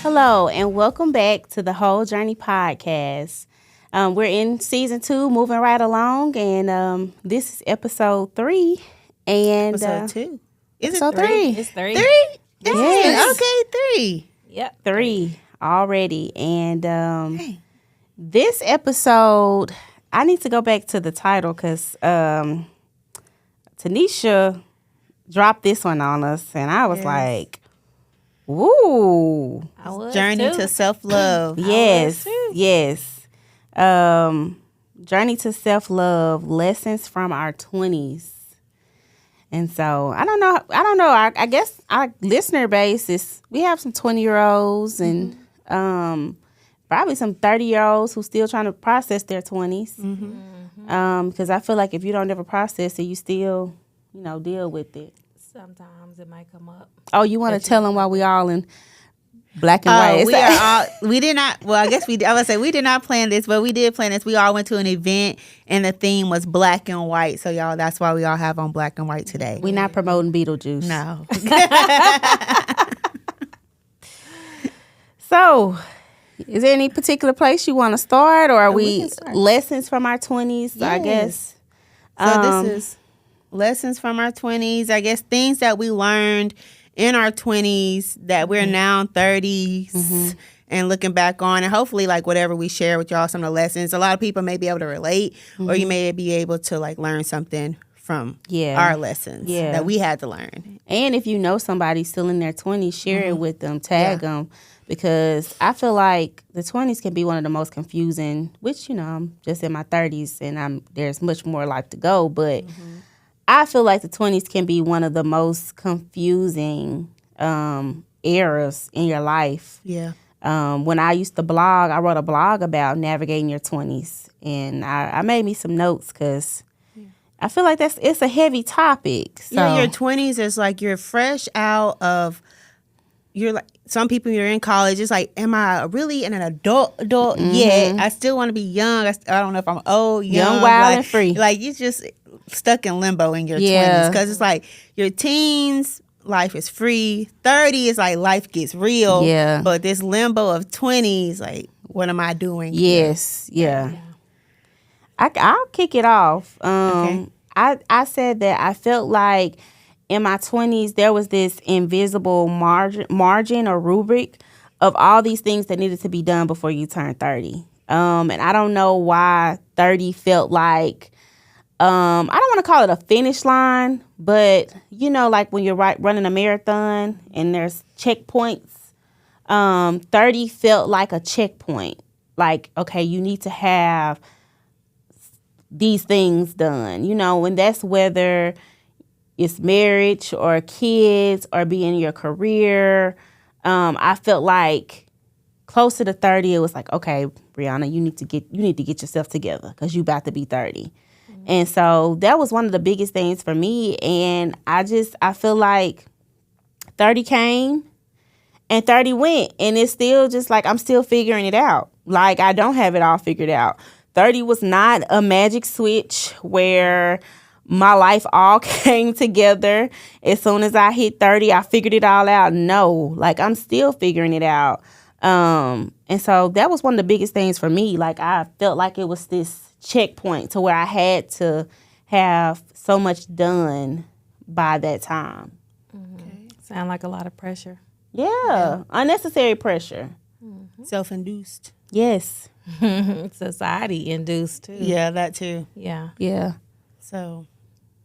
Hello, and welcome back to the Whole Journey podcast. We're in season 2, moving right along, and this is episode 3. And Episode 2. Is episode it 3? 3. It's 3. 3? Yes. Okay, 3. Yep. 3 already. And this episode, I need to go back to the title because Tanisha dropped this one on us, and I was like, ooh. I was Journey too. to self-love. Yes, yes. Journey to self-love, lessons from our 20s. And so, I don't know. I guess our listener base is, we have some 20-year-olds and probably some 30-year-olds who still trying to process their 20s. Because I feel like if you don't ever process it, you still, deal with it. Sometimes it might come up. Oh, you want to tell them why we all in black and white? We did not, well, I guess I would say we did not plan this, but we did plan this. We all went to an event and the theme was black and white. So y'all, that's why we all have on black and white today. We're not promoting Beetlejuice. No. So, is there any particular place you want to start, or are we we can start. lessons from our 20s, I guess? So this is lessons from our 20s. I guess things that we learned in our 20s that we're now 30s and looking back on. And hopefully, like, whatever we share with y'all, some of the lessons, a lot of people may be able to relate or you may be able to, like, learn something from our lessons that we had to learn. And if you know somebody still in their 20s, share it with them, tag them, because I feel like the 20s can be one of the most confusing, which, I'm just in my 30s and there's much more life to go, but I feel like the 20s can be one of the most confusing eras in your life. Yeah. When I used to blog, I wrote a blog about navigating your 20s, and I made me some notes because I feel like it's a heavy topic. So. Yeah, your 20s is like you're fresh out of, you're like, some people, you're in college. It's like, am I really an adult yet? I still want to be young. I don't know if I'm old, young, wild, and free. Like, you just stuck in limbo in your 20s. Because it's like your teens, life is free. 30 is like life gets real. Yeah. But this limbo of 20s, like, what am I doing? Yes, yeah. I'll kick it off. Okay. I said that I felt like in my 20s, there was this invisible margin or rubric of all these things that needed to be done before you turn 30. And I don't know why 30 felt like, I don't want to call it a finish line, but, like when you're running a marathon and there's checkpoints, 30 felt like a checkpoint. Like, okay, you need to have these things done, and that's whether it's marriage or kids or being in your career. I felt like closer to 30, it was like, okay, Breonna, you need to get yourself together because you about to be 30. And so that was one of the biggest things for me. And I feel like 30 came and 30 went, and it's still just like I'm still figuring it out. Like, I don't have it all figured out. 30 was not a magic switch where my life all came together. As soon as I hit 30, I figured it all out. No, like, I'm still figuring it out. And so that was one of the biggest things for me. Like, I felt like it was this checkpoint to where I had to have so much done by that time. Okay. Sound like a lot of pressure. Yeah. Unnecessary pressure. Self-induced. Yes. Society induced too. Yeah, that too. Yeah. Yeah. So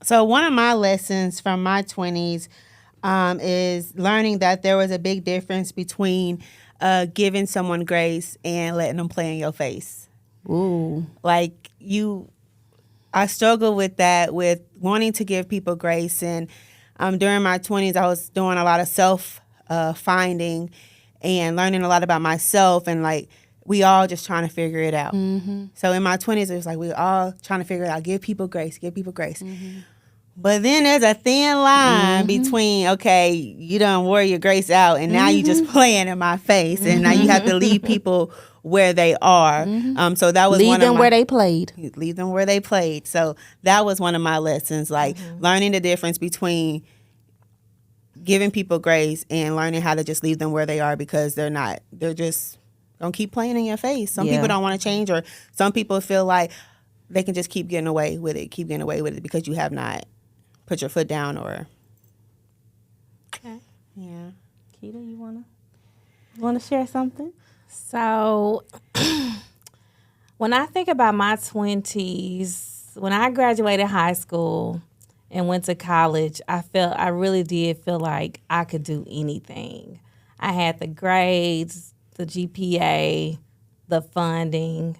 one of my lessons from my 20s is learning that there was a big difference between giving someone grace and letting them play in your face. Ooh. Like, I struggle with that, with wanting to give people grace. And during my 20s, I was doing a lot of self-finding and learning a lot about myself, and, like, we all just trying to figure it out. So in my 20s, it was like we all trying to figure it out. Give people grace. But then there's a thin line between, okay, you done wore your grace out, and now you just playing in my face, and now you have to leave people where they are. So that was Leave one them of my, where they played. leave them where they played. So that was one of my lessons, like learning the difference between giving people grace and learning how to just leave them where they are, because they're just gonna keep playing in your face. Some people don't want to change, or some people feel like they can just keep getting away with it because you have not put your foot down. Or yeah. Keita, you wanna share something? So when I think about my 20s, when I graduated high school and went to college, I really did feel like I could do anything. I had the grades, the GPA, the funding,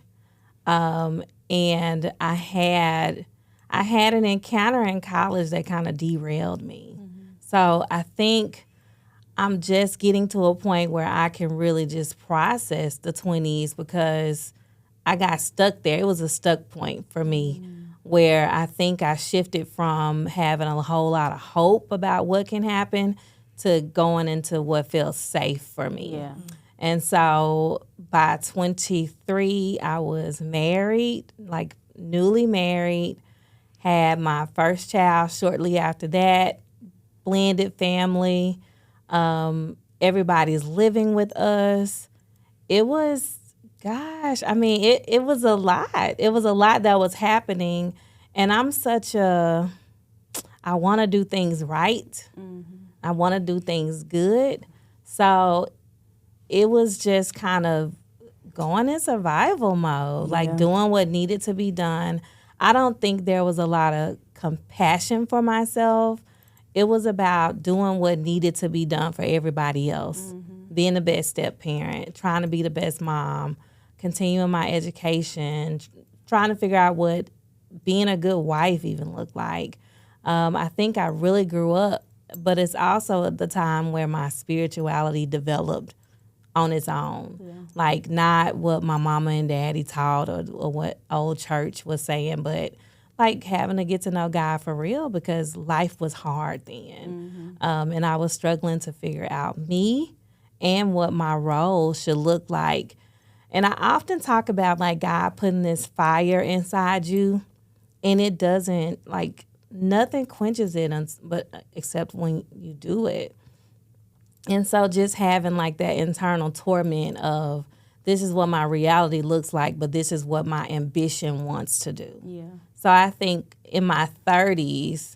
and I had an encounter in college that kind of derailed me. So I think I'm just getting to a point where I can really just process the 20s, because I got stuck there. It was a stuck point for me where I think I shifted from having a whole lot of hope about what can happen to going into what feels safe for me. Yeah. And so by 23, I was married, like newly married, had my first child shortly after that, blended family. Everybody's living with us. It was, it was a lot. It was a lot that was happening. And I'm I want to do things right. I want to do things good. So it was just kind of going in survival mode, like doing what needed to be done. I don't think there was a lot of compassion for myself. It was about doing what needed to be done for everybody else, being the best step parent, trying to be the best mom, continuing my education, trying to figure out what being a good wife even looked like. I think I really grew up, but it's also the time where my spirituality developed on its own. Like not what my mama and daddy taught or what old church was saying, but like having to get to know God for real, because life was hard then. And I was struggling to figure out me and what my role should look like. And I often talk about like God putting this fire inside you, and it doesn't, like nothing quenches it but except when you do it. And so just having like that internal torment of, this is what my reality looks like, but this is what my ambition wants to do. Yeah. So I think in my 30s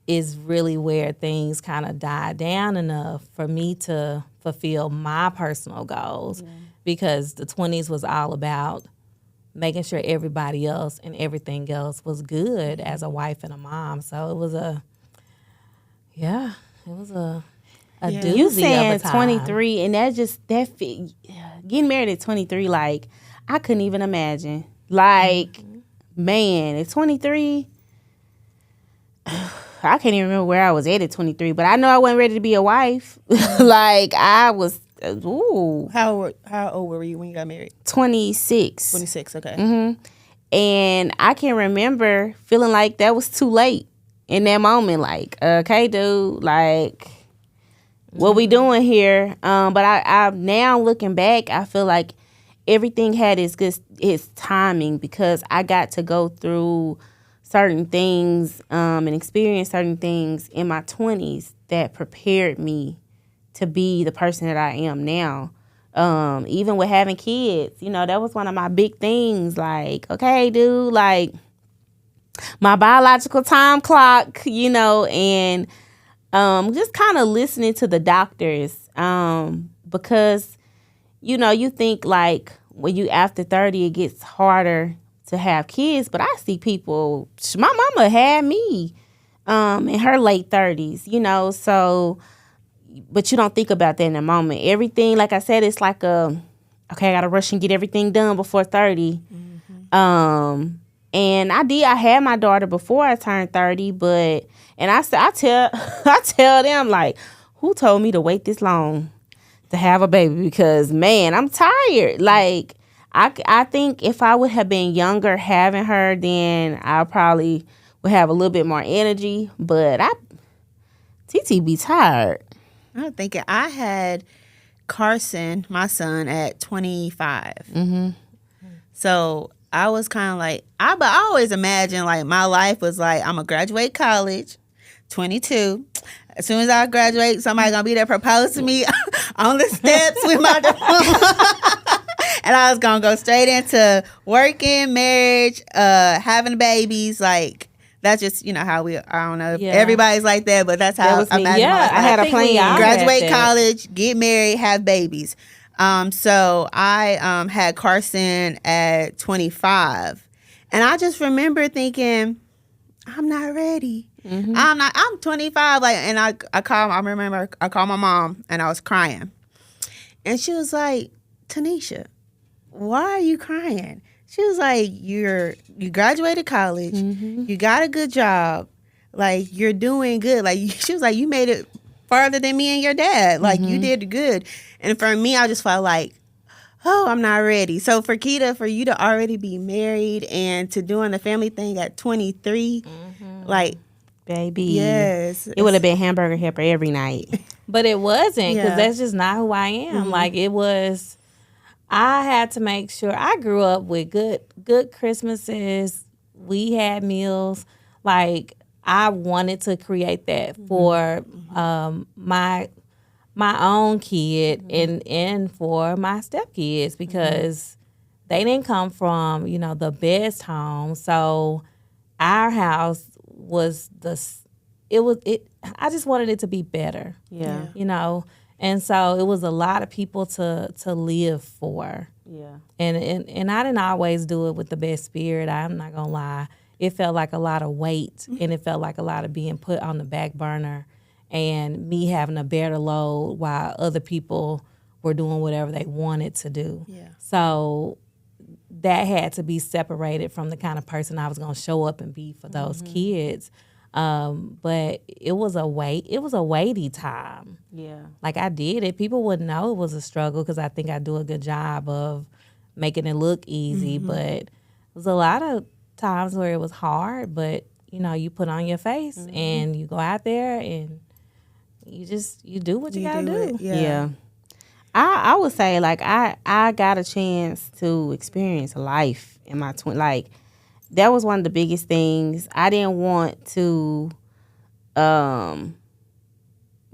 is really where things kind of died down enough for me to fulfill my personal goals, because the 20s was all about making sure everybody else and everything else was good as a wife and a mom. So it was a doozy You of saying a time. 23, and getting married at 23, like I couldn't even imagine. Like, man, at 23, I can't even remember where I was at 23, but I know I wasn't ready to be a wife. Like I was, How old were you when you got married? 26. 26, okay. And I can remember feeling like that was too late in that moment. Like, okay, dude, like, what we doing here? But I now looking back, I feel like everything had its timing, because I got to go through certain things and experience certain things in my 20s that prepared me to be the person that I am now. Even with having kids, that was one of my big things. Like, okay, dude, like my biological time clock, and just kind of listening to the doctors, because, you think like when you after 30, it gets harder to have kids. But I see people, my mama had me in her late 30s, so, but you don't think about that in the moment. Everything, like I said, it's like okay, I got to rush and get everything done before 30. And I had my daughter before I turned 30, and I tell them, like, who told me to wait this long to have a baby? Because, man, I'm tired. Like, I think if I would have been younger having her, then I probably would have a little bit more energy. But TT be tired. I'm thinking I had Carson, my son, at 25. So I was kind of like, I always imagined like my life was like, I'm going to graduate college, 22. As soon as I graduate, somebody gonna be there propose to me on the steps with my diploma. And I was gonna go straight into working, marriage, having babies. Like, that's just, how I don't know if everybody's like that, but that's how That was I me. imagine Yeah, myself. I had a plan. Graduate college, get married, have babies. So I had Carson at 25. And I just remember thinking, I'm not ready. Mm-hmm. I'm 25. And I remember I called my mom and I was crying. And she was like, Tanisha, why are you crying? She was like, you graduated college. Mm-hmm. You got a good job. Like, you're doing good. Like, she was like, you made it farther than me and your dad. Like, you did good. And for me, I just felt like, oh, I'm not ready. So for Keita, for you to already be married and to doing the family thing at 23, like, Baby. yes. It would have been hamburger helper every night. But it wasn't, because Yeah. that's just not who I am. Like, it was, I had to make sure. I grew up with good Christmases. We had meals. Like, I wanted to create that for my own kid and for my stepkids, because they didn't come from, the best home. So our house was I just wanted it to be better. Yeah. And so it was a lot of people to live for. Yeah. And I didn't always do it with the best spirit. I'm not gonna lie. It felt like a lot of weight, and it felt like a lot of being put on the back burner, and me having a better load while other people were doing whatever they wanted to do. Yeah. So that had to be separated from the kind of person I was gonna show up and be for those kids. But it was a weighty time. Yeah. Like, I did it. People wouldn't know it was a struggle because I think I do a good job of making it look easy. But it was a lot of times where it was hard, but you put on your face and you go out there and you do what you gotta do. Yeah. I would say, like, I got a chance to experience life in my 20s. Like, that was one of the biggest things. I didn't want to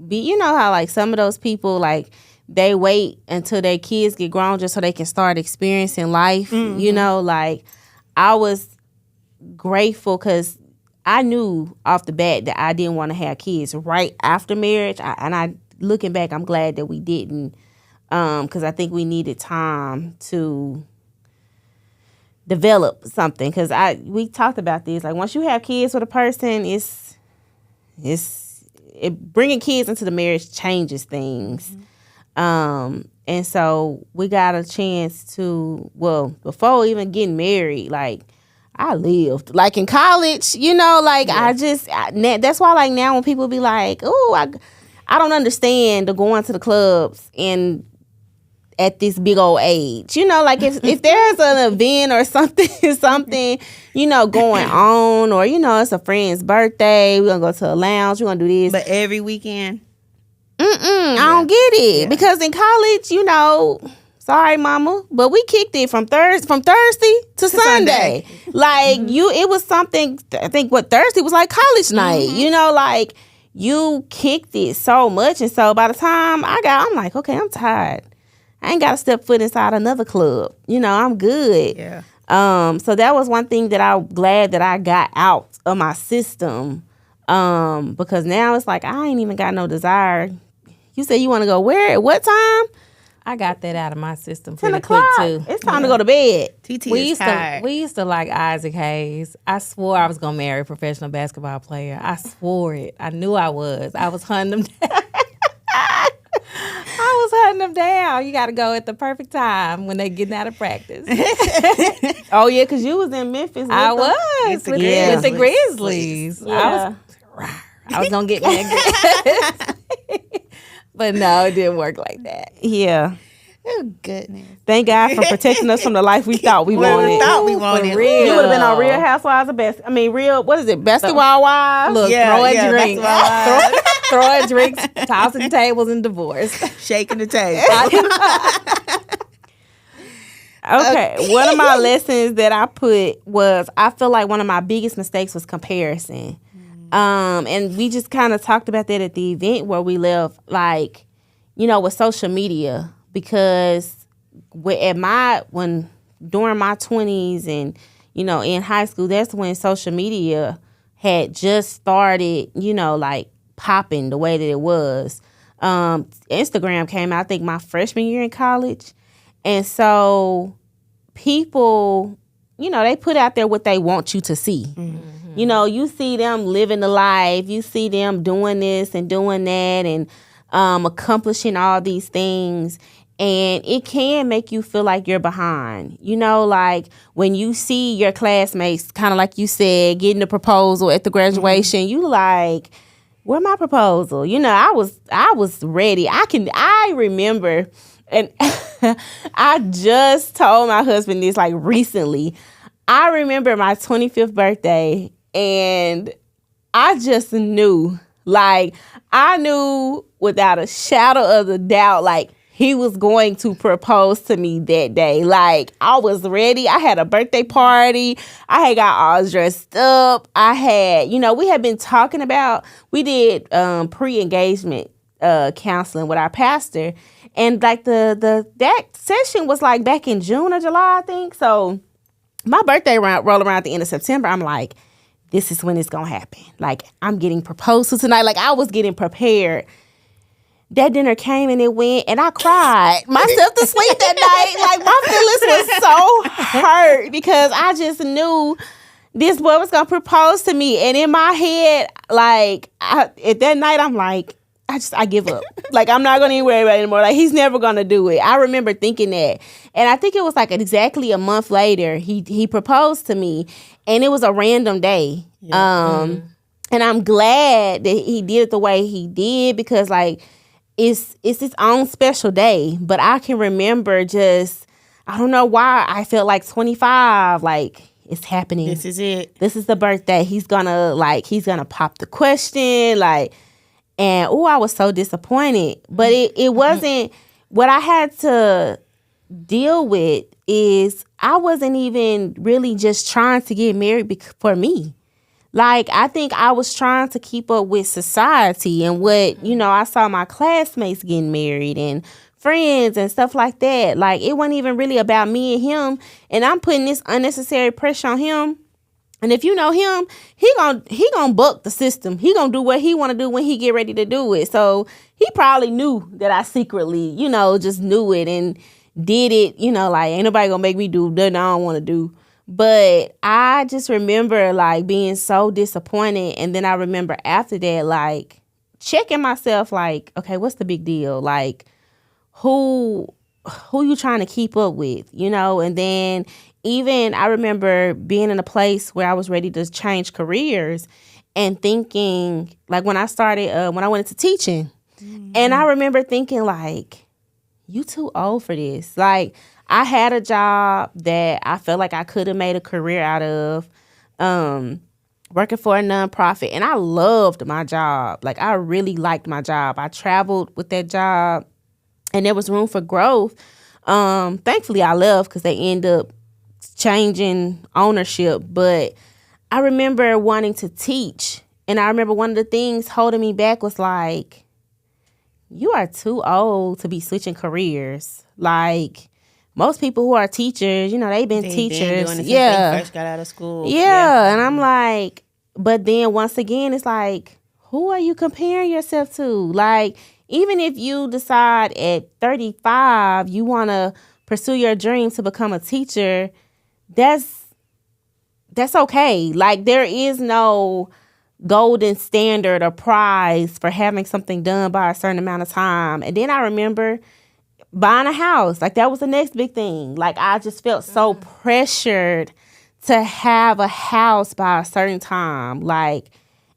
be, how, like, some of those people, like, they wait until their kids get grown just so they can start experiencing life. Like, I was grateful because I knew off the bat that I didn't want to have kids right after marriage. Looking back, I'm glad that we didn't, because I think we needed time to develop something. Because we talked about this. Like, once you have kids with a person, bringing kids into the marriage changes things. And so we got a chance to, before even getting married, like, I lived. Like, in college, like, that's why, like, now when people be like, oh, I don't understand the going to the clubs and at this big old age. Like, if there's an event or something, going on, or, it's a friend's birthday, we're going to go to a lounge, we're going to do this. But every weekend? I don't get it. Because in college, sorry, mama, but we kicked it from Thursday to Sunday. Like, it was something, I think Thursday was like college night, like, you kicked it so much. And so by the time I'm like, okay, I'm tired. I ain't got to step foot inside another club. I'm good. Yeah. So that was one thing that I'm glad that I got out of my system. Because now it's like, I ain't even got no desire. You say you want to go where? At what time? I got that out of my system 10 pretty quick o'clock. too. It's time to go to bed. TT We is used tired. to like Isaac Hayes. I swore I was gonna marry a professional basketball player. I swore it. I knew I was. I was hunting them down. I was hunting them down. You got to go at the perfect time when they getting out of practice. Oh yeah, because you was in Memphis. I was with the Grizzlies. Yeah. I was gonna get me a Grizzlies. But no, it didn't work like that. Yeah. Oh, goodness. Thank God for protecting us from the life we thought we wanted. For real. You would have been on Real Housewives of what is it? Basketball Wives? Look, Yeah, throw a yeah, drink. Throwing drinks, tossing tables, and divorce. Shaking the table. Okay. One of my lessons that I put was, I feel like one of my biggest mistakes was comparison. And we just kind of talked about that at the event where we left, like, with social media, because during my 20s and, in high school, that's when social media had just started, like popping the way that it was. Instagram came out, I think, my freshman year in college. And so people, they put out there what they want you to see. Mm-hmm. You see them living the life. You see them doing this and doing that and accomplishing all these things. And it can make you feel like you're behind. Like when you see your classmates, kind of like you said, getting a proposal at the graduation, mm-hmm. you like, where my proposal? I was ready. I remember, and I just told my husband this like recently. I remember my 25th birthday, and I just knew, like, I knew without a shadow of a doubt, like, he was going to propose to me that day. Like, I was ready. I had a birthday party. I had got all dressed up. I had, we had been talking about, we did pre-engagement counseling with our pastor. And like that session was like back in June or July, I think. So my birthday roll around at the end of September. I'm like, this is when it's going to happen. Like, I'm getting proposed to tonight. Like, I was getting prepared. That dinner came and it went, and I cried myself to sleep that night. Like, my feelings was so hurt because I just knew this boy was going to propose to me. And in my head, like, at that night, I'm like, I give up. Like, I'm not going to even worry about it anymore. Like, he's never going to do it. I remember thinking that. And I think it was like exactly a month later, he proposed to me, and it was a random day. Yeah. And I'm glad that he did it the way he did because, like, it's its own special day. But I can remember just, I don't know why I felt like 25, like, it's happening. This is it. This is the birthday. He's gonna pop the question, like, and I was so disappointed. But it wasn't, what I had to deal with is I wasn't even really just trying to get married for me. Like, I think I was trying to keep up with society and what, I saw my classmates getting married and friends and stuff like that. Like, it wasn't even really about me and him. And I'm putting this unnecessary pressure on him. And if you know him, he gonna buck the system. He gonna do what he want to do when he get ready to do it. So he probably knew that I secretly, just knew it and did it. Like, ain't nobody gonna make me do nothing I don't want to do. But I just remember, like, being so disappointed. And then I remember after that, like, checking myself, like, okay, what's the big deal? Like, who you trying to keep up with, And then even I remember being in a place where I was ready to change careers and thinking, like, when I went into teaching, mm-hmm. and I remember thinking, like, you too old for this. Like, I had a job that I felt like I could have made a career out of, working for a nonprofit. And I loved my job. Like, I really liked my job. I traveled with that job, and there was room for growth. Thankfully, I left because they ended up changing ownership. But I remember wanting to teach. And I remember one of the things holding me back was like, you are too old to be switching careers. Like, most people who are teachers, they've been teachers. Been doing it since they first got out of school. Yeah. And I'm like, but then once again, it's like, who are you comparing yourself to? Like, even if you decide at 35 you want to pursue your dream to become a teacher, that's okay. Like, there is no golden standard or prize for having something done by a certain amount of time. And then I remember buying a house. Like, that was the next big thing. Like, I just felt so pressured to have a house by a certain time. Like,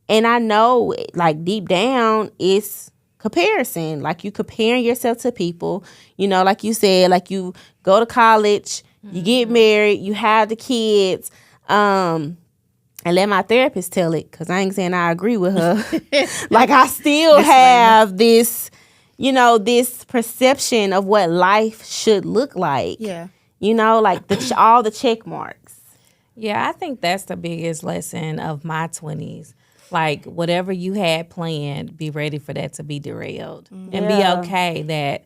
and I know, like, deep down, it's comparison. Like, you comparing yourself to people, like you said, like, you go to college, you get married, you have the kids, and let my therapist tell it, because I ain't saying I agree with her. Like, I still have this, this perception of what life should look like. Yeah. Like all the check marks. Yeah, I think that's the biggest lesson of my 20s Like whatever you had planned, be ready for that to be derailed, and be Yeah. okay that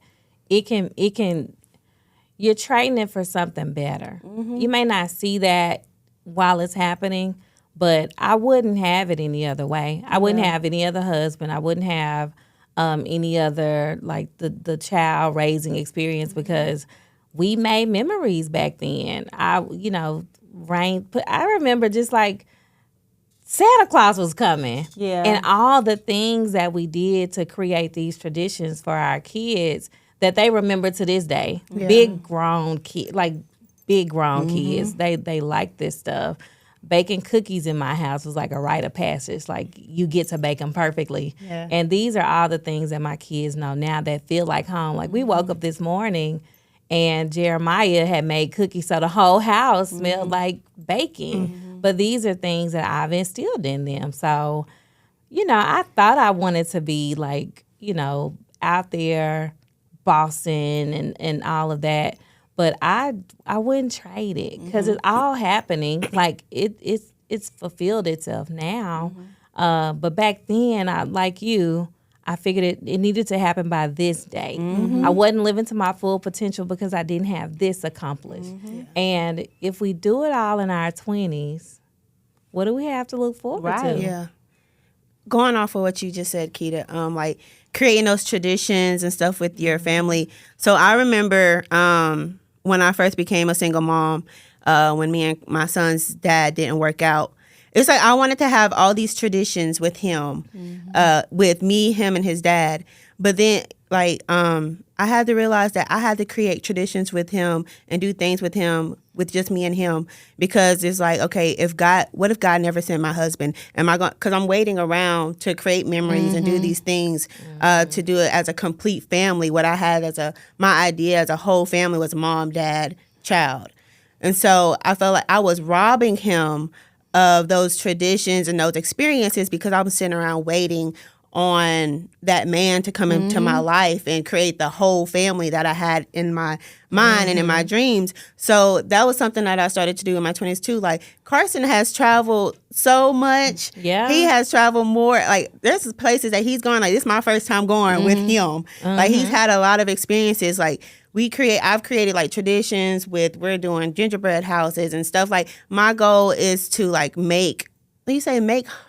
it can. You're trading it for something better. You may not see that while it's happening, but I wouldn't have it any other way. I wouldn't have any other husband. I wouldn't have any other like the child raising experience because we made memories back then. I remember just like Santa Claus was coming. Yeah. And all the things that we did to create these traditions for our kids that they remember to this day. Yeah. Big grown kids, like big grown kids. They like this stuff. Baking cookies in my house was like a rite of passage. Like you get to bake them perfectly. Yeah. And these are all the things that my kids know now that feel like home. Like we woke up this morning and Jeremiah had made cookies so the whole house smelled like baking. But these are things that I've instilled in them. So, I thought I wanted to be like, out there bossing and all of that. But I wouldn't trade it because it's all happening. Like it's fulfilled itself now. But back then, I figured it needed to happen by this day. I wasn't living to my full potential because I didn't have this accomplished. And if we do it all in our 20s, what do we have to look forward Right. to? Yeah. Going off of what you just said, Keita, like creating those traditions and stuff with your family. So I remember when I first became a single mom, when me and my son's dad didn't work out, it's like I wanted to have all these traditions with him, with me, him, and his dad. But then, I had to realize that I had to create traditions with him and do things with him, with just me and him, because it's like, okay, what if God never sent my husband? Am I going? Because I'm waiting around to create memories and do these things, to do it as a complete family. What I had my idea as a whole family was mom, dad, child, and so I felt like I was robbing him of those traditions and those experiences because I was sitting around waiting on that man to come into my life and create the whole family that I had in my mind and in my dreams. So that was something that I started to do in my 20s too. Like Carson has traveled so much. Yeah. He has traveled more. Like there's places that he's gone. Like this is my first time going with him. Like he's had a lot of experiences. Like I've created like traditions we're doing gingerbread houses and stuff. Like my goal is to like make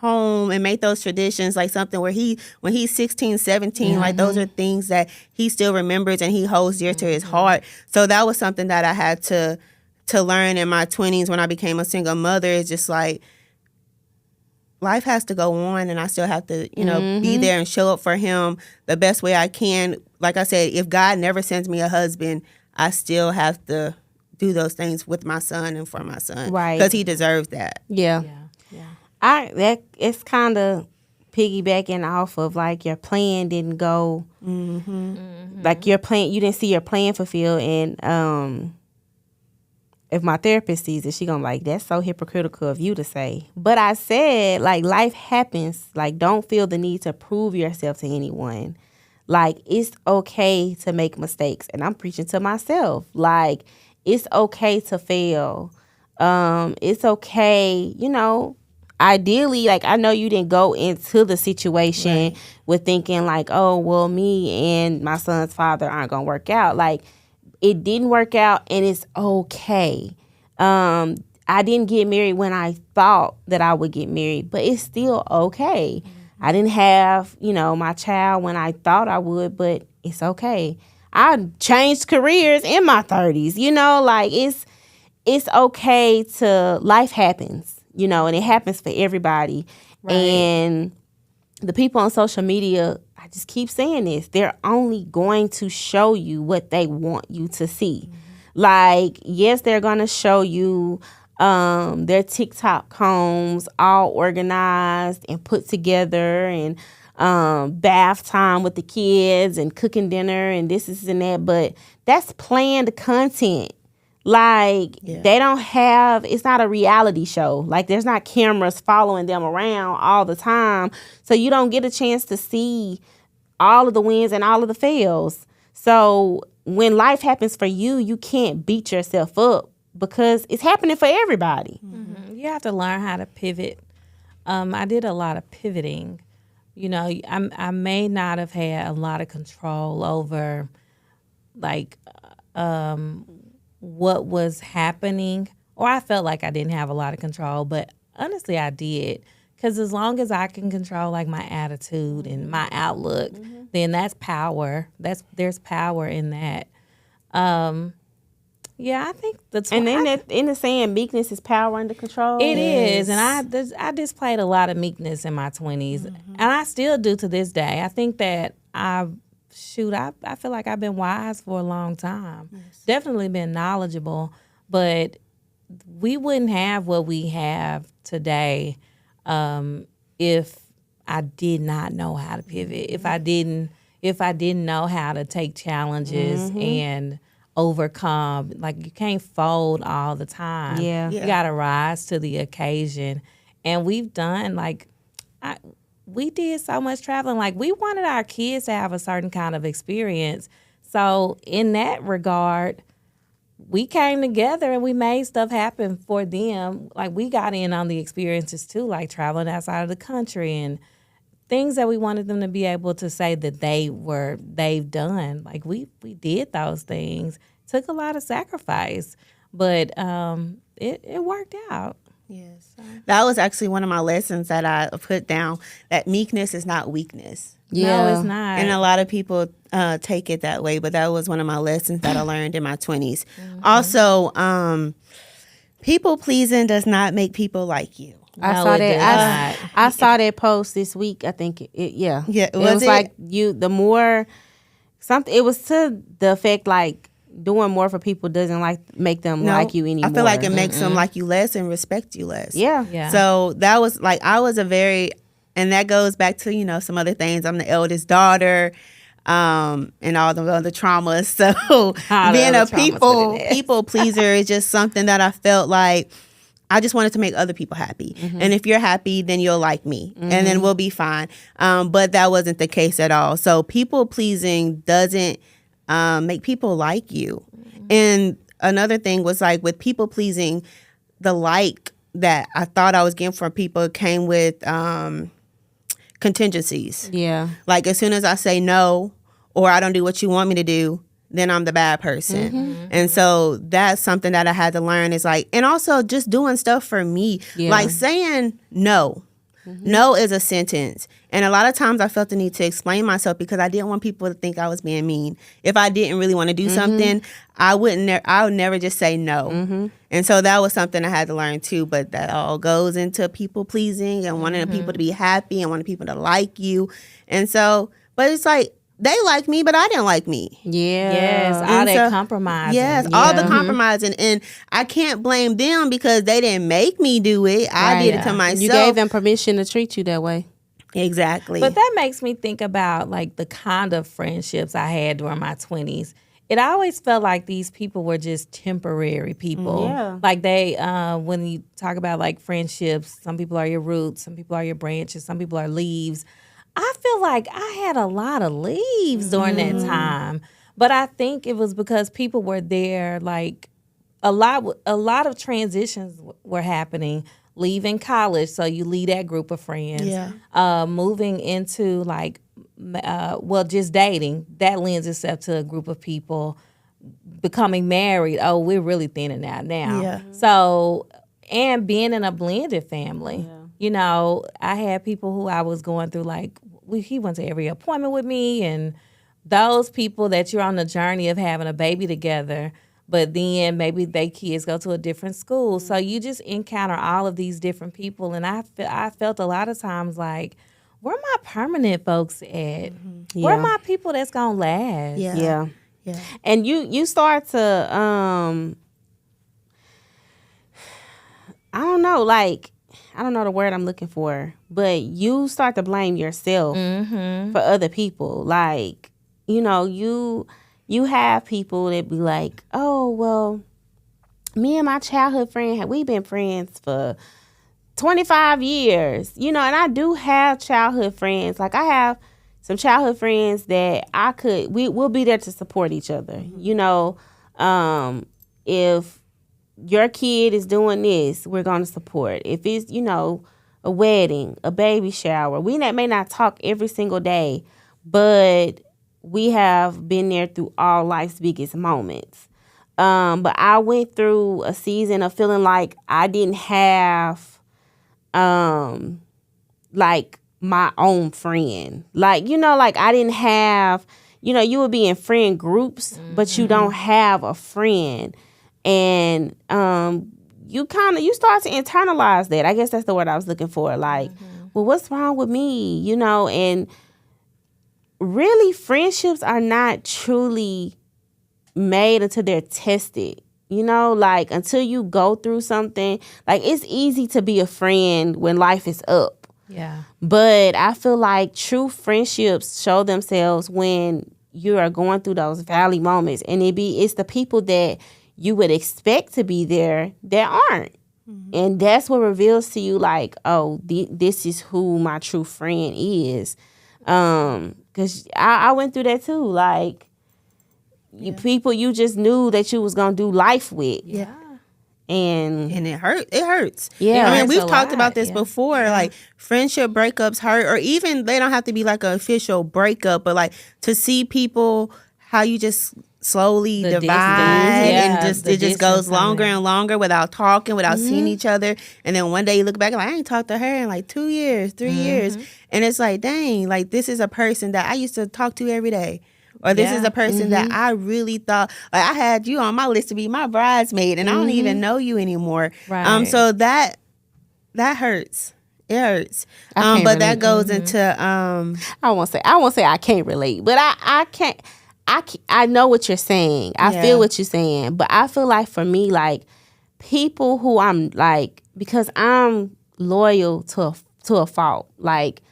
home and make those traditions like something where when he's 16, 17, like those are things that he still remembers and he holds dear to his heart. So that was something that I had to learn in my 20s when I became a single mother. It's just like life has to go on and I still have to, be there and show up for him the best way I can. Like I said, if God never sends me a husband, I still have to do those things with my son and for my son. Right. Because he deserves that. Yeah. It's kind of piggybacking off of like your plan didn't go, like your plan, you didn't see your plan fulfilled. And if my therapist sees it, she gonna like, that's so hypocritical of you to say. But I said, like, life happens. Like, don't feel the need to prove yourself to anyone. Like, it's okay to make mistakes. And I'm preaching to myself. Like, it's okay to fail. It's okay, ideally, like, I know you didn't go into the situation with thinking like, oh, well, me and my son's father aren't going to work out. Like, it didn't work out and it's okay. I didn't get married when I thought that I would get married, but it's still okay. I didn't have, my child when I thought I would, but it's okay. I changed careers in my 30s, like it's okay life happens. And it happens for everybody. Right. And the people on social media, I just keep saying this, they're only going to show you what they want you to see. Like, yes, they're going to show you their TikTok homes all organized and put together and bath time with the kids and cooking dinner and this and that. But that's planned content. Like, they don't have, it's not a reality show. Like, there's not cameras following them around all the time. So you don't get a chance to see all of the wins and all of the fails. So when life happens for you, you can't beat yourself up because it's happening for everybody. You have to learn how to pivot I did a lot of pivoting. I may not have had a lot of control over like what was happening, or I felt like I didn't have a lot of control, but honestly I did. Because as long as I can control like my attitude and my outlook, then that's power. There's power in that. Yeah, I think And in the saying, meekness is power under control. It is, and I displayed a lot of meekness in my 20s, and I still do to this day. I think that I feel like I've been wise for a long time. Yes. Definitely been knowledgeable, but we wouldn't have what we have today if I did not know how to pivot. If I didn't know how to take challenges and overcome. Like, you can't fold all the time. Yeah. You got to rise to the occasion. And we've done, we did so much traveling. Like, we wanted our kids to have a certain kind of experience. So in that regard, we came together and we made stuff happen for them. Like, we got in on the experiences too, like traveling outside of the country and things that we wanted them to be able to say that they've done. Like, we did those things. Took a lot of sacrifice, but it worked out. Yes. That was actually one of my lessons that I put down, that meekness is not weakness. Yeah. No, it's not. And a lot of people take it that way, but that was one of my lessons that I learned in my 20s. Also, people pleasing does not make people like you. I saw that post this week. I think it was like the more something. It was to the effect like doing more for people doesn't make them like you anymore. I feel like it makes them like you less and respect you less. Yeah. So that was like, and that goes back to some other things. I'm the eldest daughter. And all the other traumas. So being a people pleaser is just something that I felt like I just wanted to make other people happy. And if you're happy, then you'll like me. And then we'll be fine. But that wasn't the case at all. So people pleasing doesn't make people like you. And another thing was like with people pleasing, the like that I thought I was getting from people came with contingencies. Yeah. Like, as soon as I say no or I don't do what you want me to do, then I'm the bad person. And so that's something that I had to learn is like, and also just doing stuff for me. Yeah. Like saying no. No is a sentence. And a lot of times I felt the need to explain myself because I didn't want people to think I was being mean. If I didn't really want to do something, I would never just say no. And so that was something I had to learn too. But that all goes into people pleasing and wanting people to be happy and wanting people to like you. And so, but it's like, they like me, but I didn't like me. Yeah. Yes, all that compromising. Yes, all the compromising. And I can't blame them because they didn't make me do it. I did it to myself. You gave them permission to treat you that way. Exactly. But that makes me think about like the kind of friendships I had during my 20s. It always felt like these people were just temporary people. Yeah. Like they, when you talk about like friendships, some people are your roots, some people are your branches, some people are leaves. I feel like I had a lot of leaves during that time, but I think it was because people were there. Like a lot of transitions were happening. Leaving college, so you leave that group of friends. Yeah. Moving into like, just dating, that lends itself to a group of people. Becoming married, we're really thinning out now. Yeah. So, and being in a blended family. Yeah. I had people who I was going through, like, he went to every appointment with me, and those people that you're on the journey of having a baby together, but then maybe they kids go to a different school. So you just encounter all of these different people, and I felt a lot of times like, where my permanent folks at? Yeah. Where are my people that's going to last? Yeah. And you start to, I don't know, like, I don't know the word I'm looking for, but you start to blame yourself for other people. Like, you have people that be like, oh, well, me and my childhood friend, we've been friends for 25 years, and I do have childhood friends. Like, I have some childhood friends that we'll be there to support each other. If your kid is doing this, we're going to support. If it's, a wedding, a baby shower. We may not talk every single day, but we have been there through all life's biggest moments. But I went through a season of feeling like I didn't have like my own friend. Like, like I didn't have, you would be in friend groups, but you don't have a friend. And you start to internalize that. I guess that's the word I was looking for. Like, well, what's wrong with me? And really friendships are not truly made until they're tested. Like until you go through something, like it's easy to be a friend when life is up. Yeah. But I feel like true friendships show themselves when you are going through those valley moments, and it's the people that you would expect to be there that aren't. And that's what reveals to you like, oh, this is who my true friend is. Because I went through that too. Like, people you just knew that you was going to do life with. Yeah. And it hurts. Yeah. I mean, It's we've a talked lot, about this yeah. before. Like friendship breakups hurt, or even they don't have to be like an official breakup, but like to see people how you just slowly The divide distance, yeah, and just the it just goes distance longer coming. and longer without talking, without seeing each other. And then one day you look back like I ain't talked to her in like 2 years, 3 years. And it's like, dang, like this is a person that I used to talk to every day. Or this is Yeah. a person that I really thought, like I had you on my list to be my bridesmaid, and I don't even know you anymore. Right. So that hurts. It hurts. I can't But that relate. goes into I won't say I can't relate, but I can't. I know what you're saying. I Yeah. feel what you're saying, but I feel like for me, like people who I'm like, because I'm loyal to a fault. Like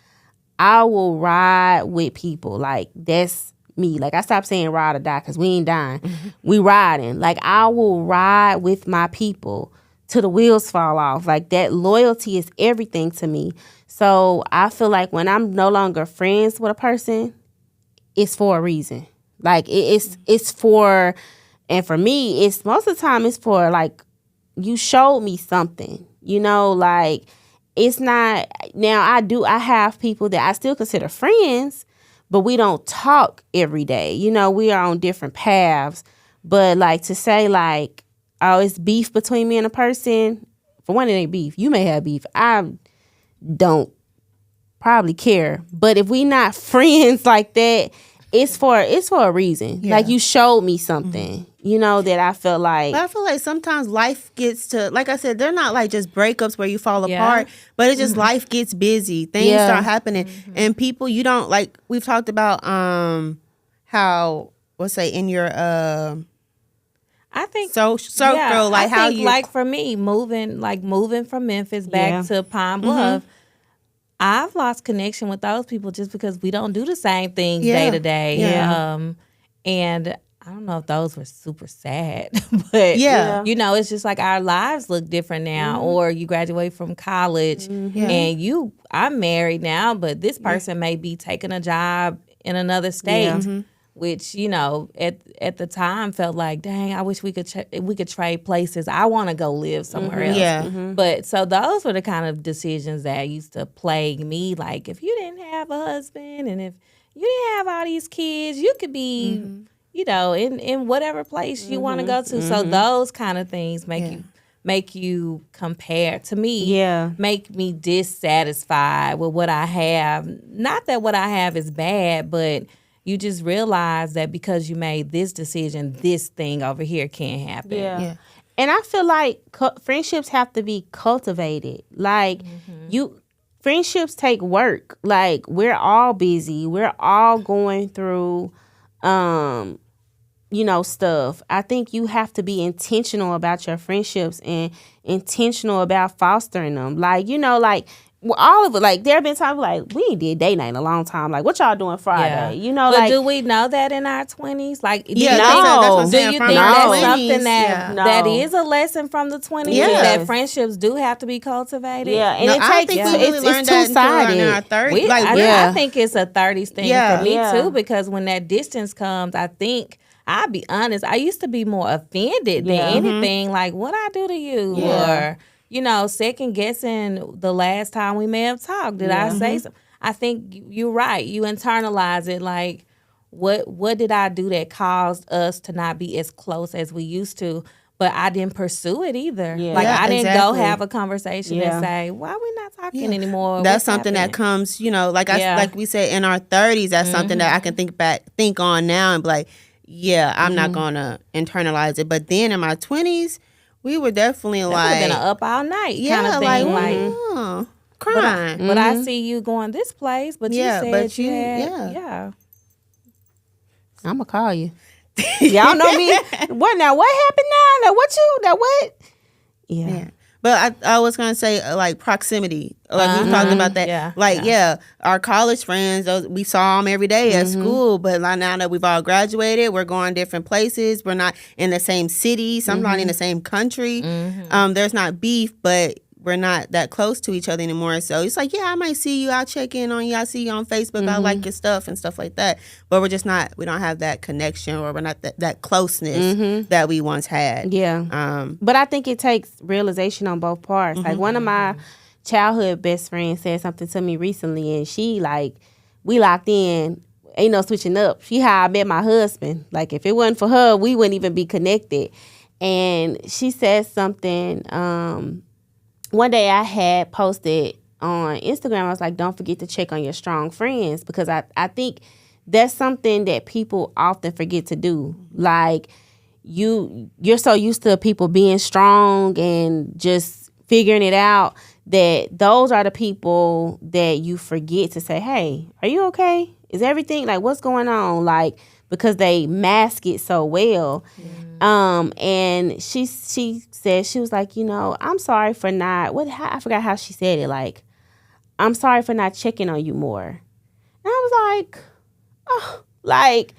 I will ride with people. Like that's me. Like I stopped saying ride or die because we ain't dying. We riding. Like I will ride with my people till the wheels fall off. Like that loyalty is everything to me. So I feel like when I'm no longer friends with a person, it's for a reason. Like it's for, and for me, it's most of the time it's for like you showed me something, like it's not, now I have people that I still consider friends, but we don't talk every day. We are on different paths, but like to say like, oh, it's beef between me and a person, for one, it ain't beef. You may have beef. I don't probably care, but if we not friends like that, it's for a reason. Yeah. Like you showed me something, that I felt like. But I feel like sometimes life gets to, like I said, they're not like just breakups where you fall Yeah. apart, but it's just life gets busy. Things Yeah. start happening, and people you don't like. We've talked about how, let's say in your I think circle, yeah, like I how think you like for me, moving from Memphis back Yeah. to Pine Bluff, I've lost connection with those people just because we don't do the same things Yeah. day to day. Yeah. And I don't know if those were super sad, but Yeah. it's just like our lives look different now. Or you graduate from college and I'm married now, but this person may be taking a job in another state. Which at the time felt like, dang, I wish we could trade places. I want to go live somewhere else. Yeah. But so those were the kind of decisions that used to plague me. Like if you didn't have a husband and if you didn't have all these kids, you could be, in whatever place you want to go to. So those kind of things make you compare to me. Yeah. Make me dissatisfied with what I have. Not that what I have is bad, but you just realize that because you made this decision, this thing over here can't happen. Yeah. And I feel like friendships have to be cultivated. Like friendships take work. Like we're all busy. We're all going through, stuff. I think you have to be intentional about your friendships and intentional about fostering them. Like, all of it. Like there have been times like we ain't did date night in a long time. Like what y'all doing Friday? But like do we know that in our 20s? Like do you no. think, That's what I'm do saying, you from think our that's 20s, something yeah. that No. is a lesson from the 20s? Yes. That friendships do have to be cultivated? Yeah, and No, it I takes think we really learned it's that until we're in our two-sided. 30s. I think it's a 30s thing Yeah. for me Yeah. too, because when that distance comes, I think I'll be honest, I used to be more offended than Yeah. anything. Like, what I do to you? Yeah. Or, second guessing the last time we may have talked. Did I say something? I think you're right. You internalize it like, what did I do that caused us to not be as close as we used to? But I didn't pursue it either. Yeah. Like, Yeah, I didn't go exactly. have a conversation and say, why are we not talking anymore? That's What's something that happening? comes, like we said, in our 30s. That's something that I can think on now and be like, yeah, I'm not gonna internalize it. But then in my 20s, we were definitely That like, been an up all night kind of like, thing. Like, crying. but I see you going this place, but you Yeah, said but you you- had, yeah. I'm gonna call you. Y'all know me. What now? What happened now? What? Yeah. Yeah. But I was gonna say like proximity, like we were talking about that. Yeah, Our college friends, we saw them every day at school. But like now that we've all graduated, we're going different places. We're not in the same city. Some not in the same country. There's not beef, but we're not that close to each other anymore. So it's like, yeah, I might see you. I'll check in on you. I see you on Facebook. I like your stuff and stuff like that. But we're just not. We don't have that connection, or we're not that closeness that we once had. Yeah. But I think it takes realization on both parts. Like one of my childhood best friends said something to me recently, and she like, we locked in. Ain't no switching up. She how I met my husband. Like if it wasn't for her, we wouldn't even be connected. And she said something. One day I had posted on Instagram, I was like, don't forget to check on your strong friends, because I think that's something that people often forget to do. Like you're so used to people being strong and just figuring it out that those are the people that you forget to say, hey, are you okay? Is everything, like, what's going on? Like, because they mask it so well. And she said, she was like, I'm sorry for not, I forgot how she said it. Like, I'm sorry for not checking on you more. And I was like, oh, like,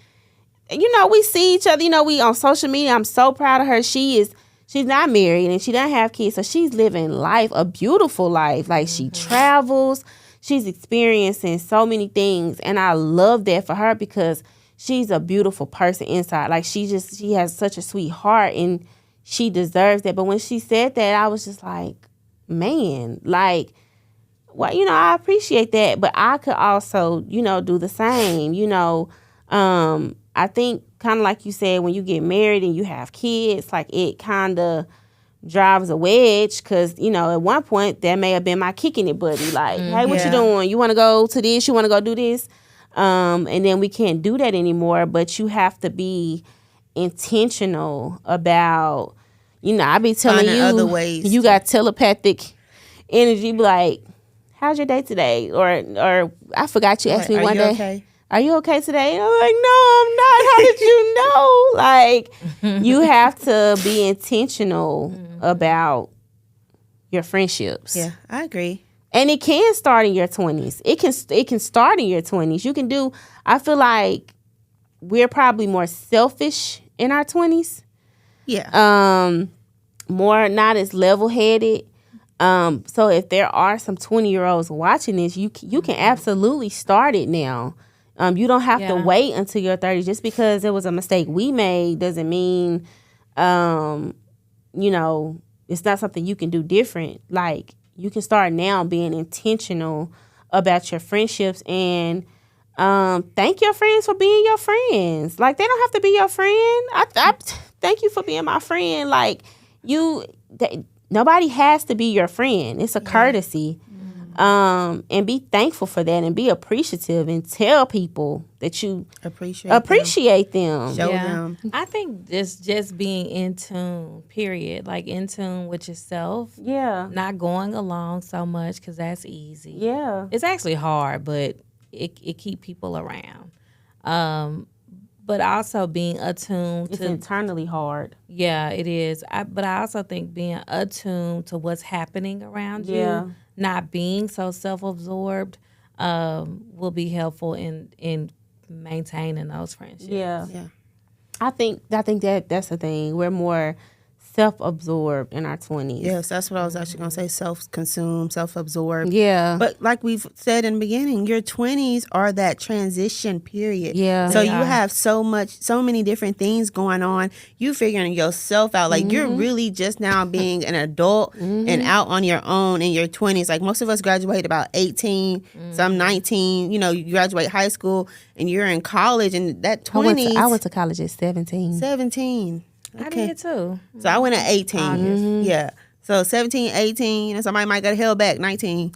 we see each other, we on social media. I'm so proud of her. She's not married and she doesn't have kids. So she's living life, a beautiful life. Like she travels, she's experiencing so many things. And I love that for her because she's a beautiful person inside. Like she has such a sweet heart and she deserves that. But when she said that, I was just like, man, like, well, I appreciate that. But I could also, do the same, I think kind of like you said, when you get married and you have kids, like it kind of drives a wedge because, at one point that may have been my kicking it buddy. Like, hey, what you doing? You want to go to this? You want to go do this? And then we can't do that anymore, but you have to be intentional about, I be telling finding you, other ways you got telepathic energy, be like, how's your day today? Or I forgot you asked me one day. Okay? Are you okay today? And I'm like, no, I'm not. How did you know? Like, you have to be intentional about your friendships. Yeah, I agree. And it can start in your 20s. It can start in your 20s. You can do, I feel like we're probably more selfish in our 20s. Yeah. More not as level-headed. So if there are some 20-year-olds watching this, you can absolutely start it now. You don't have to wait until your 30s. Just because it was a mistake we made doesn't mean, it's not something you can do different. Like, you can start now being intentional about your friendships and thank your friends for being your friends. Like, they don't have to be your friend. I thank you for being my friend. Like, nobody has to be your friend. It's a courtesy. And be thankful for that and be appreciative and tell people that you appreciate them. Show them. I think it's just being in tune, period. Like in tune with yourself. Yeah. Not going along so much because that's easy. Yeah. It's actually hard, but it keep people around. But also being attuned It's internally hard. Yeah, it is. But I also think being attuned to what's happening around you, not being so self-absorbed, will be helpful in maintaining those friendships. Yeah. I think that's the thing. We're more self-absorbed in our 20s. Yes, that's what I was actually going to say. Self-consumed, self-absorbed. Yeah. But like we've said in the beginning, your 20s are that transition period. Yeah. So They you are. have so many different things going on. You figuring yourself out. Like you're really just now being an adult and out on your own in your 20s. Like most of us graduate about 18, some 19. You know, you graduate high school and you're in college, and that 20s. I went to college at 17. 17. I Okay. did too. So I went at 18. Yeah. So 17, 18, and somebody might got held back 19.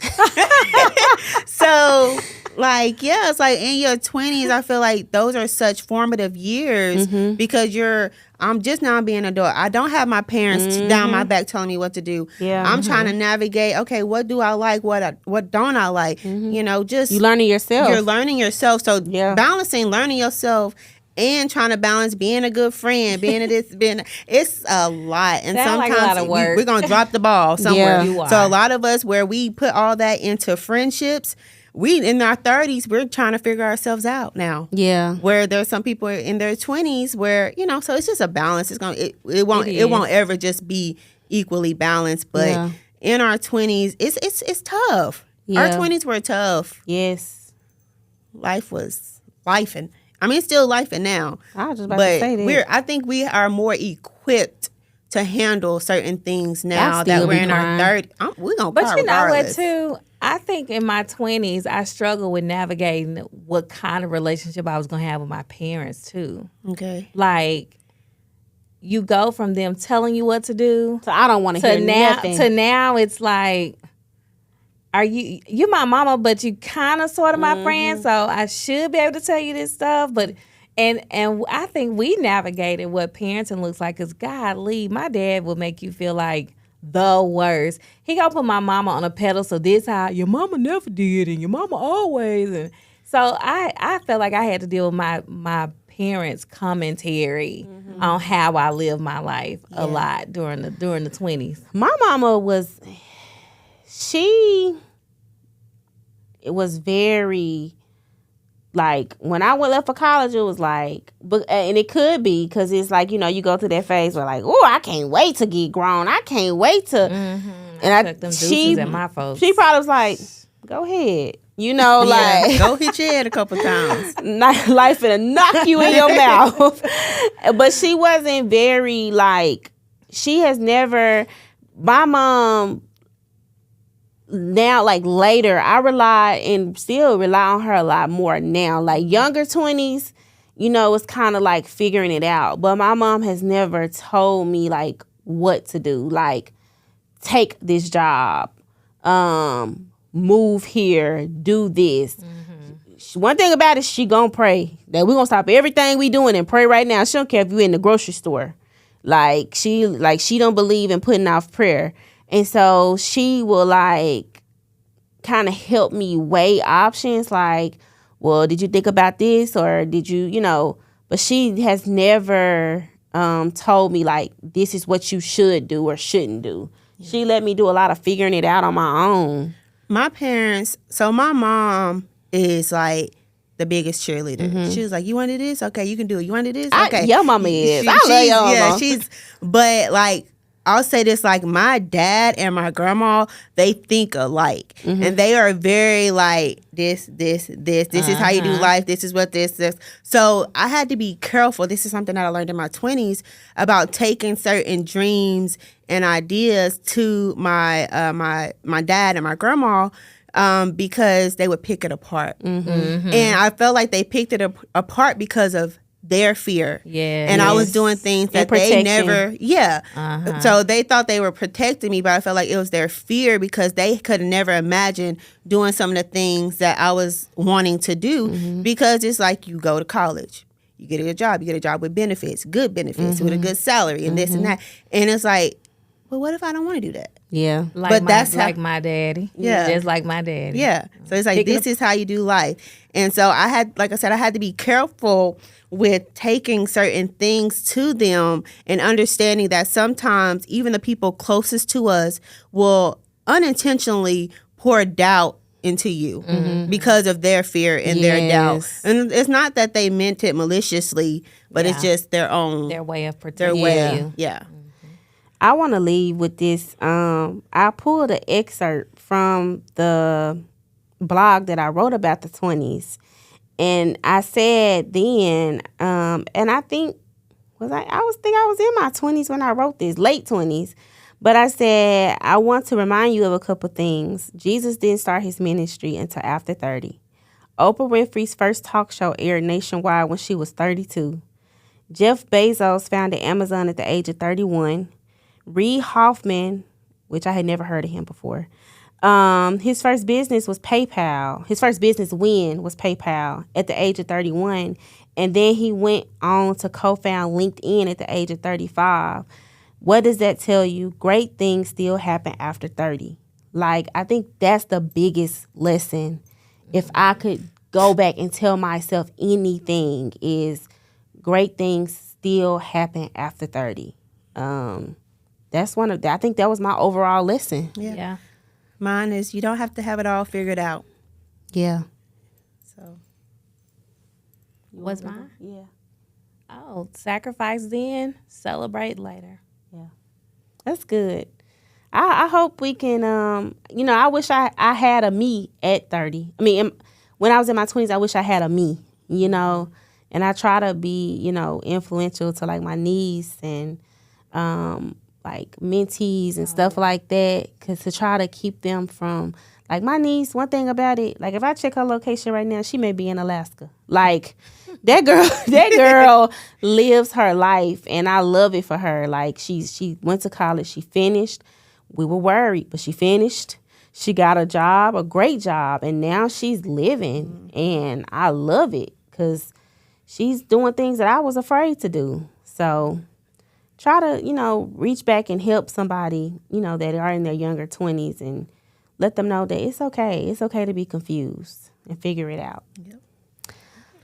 So, like, yeah, it's like in your 20s, I feel like those are such formative years because I'm just now being an adult. I don't have my parents down my back telling me what to do. Yeah. I'm trying to navigate, okay, what do I like? What don't I like? You know, just You learning yourself. you're learning yourself. So Yeah. balancing learning yourself and trying to balance being a good friend, it's a lot. And Sound like a sometimes lot of work. we're gonna drop the ball somewhere. Yeah. You are. So a lot of us, where we put all that into friendships, we in our 30s, we're trying to figure ourselves out now. Yeah. Where there's some people in their 20s where, you know, so it's just a balance. It won't It is. ever just be equally balanced. But Yeah. in our 20s, it's tough. Our Yeah. 20s were tough. Yes. Life was lifing. I mean, it's still lifing now. I was just about But to say that. I think we are more equipped to handle certain things now I that still we're be in our crying. 30s. We're going to But cry you know what, regardless. too? I think in my 20s, I struggled with navigating what kind of relationship I was going to have with my parents, too. Okay. Like, you go from them telling you what to do So I don't want to to hear now, nothing. to now it's like, are you my mama, but you kind of sort of my friend, so I should be able to tell you this stuff. But and I think we navigated what parenting looks like. Cause golly, my dad will make you feel like the worst. He gonna put my mama on a pedestal. This how your mama never did, and your mama always. And so I felt like I had to deal with my parents' commentary on how I live my life a lot during the 20s. My mama was, it was very, like, when I went left for college, it was like, but and it could be because it's like, you know, you go through that phase where like, oh, I can't wait to get grown. I can't wait to. And Took them deuces at my folks. she probably was like, go ahead. You know, Yeah, like, go hit your head a couple times. life finna knock you in your mouth. But she wasn't very, like, she has never, my mom, now, like, later, I rely and still rely on her a lot more now. Like, younger 20s, you know, it's kind of like figuring it out. But my mom has never told me, like, what to do. Like, take this job, move here, do this. One thing about it, she gonna pray that we gonna stop everything we doing and pray right now. She don't care if you in the grocery store. Like, she don't believe in putting off prayer. And so she will, like, kind of help me weigh options. Like, well, did you think about this? Or did you, you know, but she has never told me, like, this is what you should do or shouldn't do. She let me do a lot of figuring it out on my own. My parents, so my mom is like the biggest cheerleader. She was like, you want to do this? Okay, you can do it. You want to do this? Okay. Your mama is. I love she's- your mama. Yeah, but like, I'll say this, like, my dad and my grandma, they think alike. And they are very like, this is how you do life. This is what this. So I had to be careful. This is something that I learned in my 20s about taking certain dreams and ideas to my my dad and my grandma because they would pick it apart. And I felt like they picked it apart because of their fear. Yeah. And I was doing things that they protection. never, So they thought they were protecting me, but I felt like it was their fear because they could never imagine doing some of the things that I was wanting to do because it's like you go to college, you get a job with benefits, good benefits, with a good salary and this and that. And it's like, well, what if I don't want to do that? Yeah. Like But my, that's how- like my daddy. Yeah. Just like my daddy. Yeah. So it's like, this is how you do life. And so I had, like I said, I had to be careful with taking certain things to them and understanding that sometimes even the people closest to us will unintentionally pour doubt into you because of their fear and their doubt. Yes. And it's not that they meant it maliciously, but it's Yeah. just their own, Their way of their protecting way. you. Yeah. I want to leave with this. I pulled an excerpt from the blog that I wrote about the 20s. And I said then, and I think, I was in my 20s when I wrote this, late 20s. But I said, I want to remind you of a couple things. Jesus didn't start his ministry until after 30. Oprah Winfrey's first talk show aired nationwide when she was 32. Jeff Bezos founded Amazon at the age of 31. Reid Hoffman, which I had never heard of him before, his first business was PayPal. His first business win was PayPal at the age of 31. And then he went on to co-found LinkedIn at the age of 35. What does that tell you? Great things still happen after 30. Like, I think that's the biggest lesson. If I could go back and tell myself anything, is great things still happen after 30. That's I think that was my overall lesson. Yeah. Mine is, you don't have to have it all figured out. Yeah. So, What's mine? Yeah. Oh, sacrifice then, celebrate later. Yeah. That's good. I hope we can, I wish I had a me at 30. I mean, when I was in my 20s, I wish I had a me, and I try to be, influential to like my niece and like mentees and stuff like that, because to try to keep them from, like my niece, one thing about it, like if I check her location right now, she may be in Alaska. Like that girl lives her life, and I love it for her. Like she went to college, she finished. We were worried, but she finished. She got a job, a great job, and now she's living, and I love it because she's doing things that I was afraid to do. So try to, reach back and help somebody, that are in their younger 20s, and let them know that it's okay. It's okay to be confused and figure it out. Yep.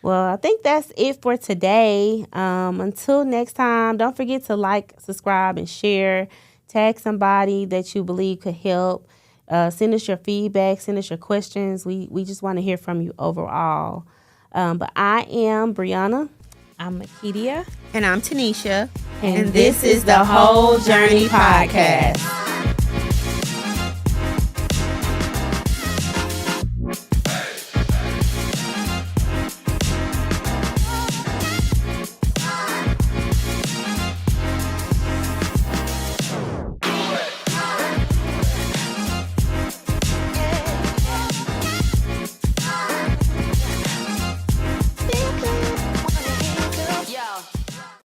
Well, I think that's it for today. Until next time, don't forget to like, subscribe, and share. Tag somebody that you believe could help. Send us your feedback. Send us your questions. We just want to hear from you overall. But I am Breonna. I'm Meketia. And I'm Tanisha. And this is the Whole Journey Podcast.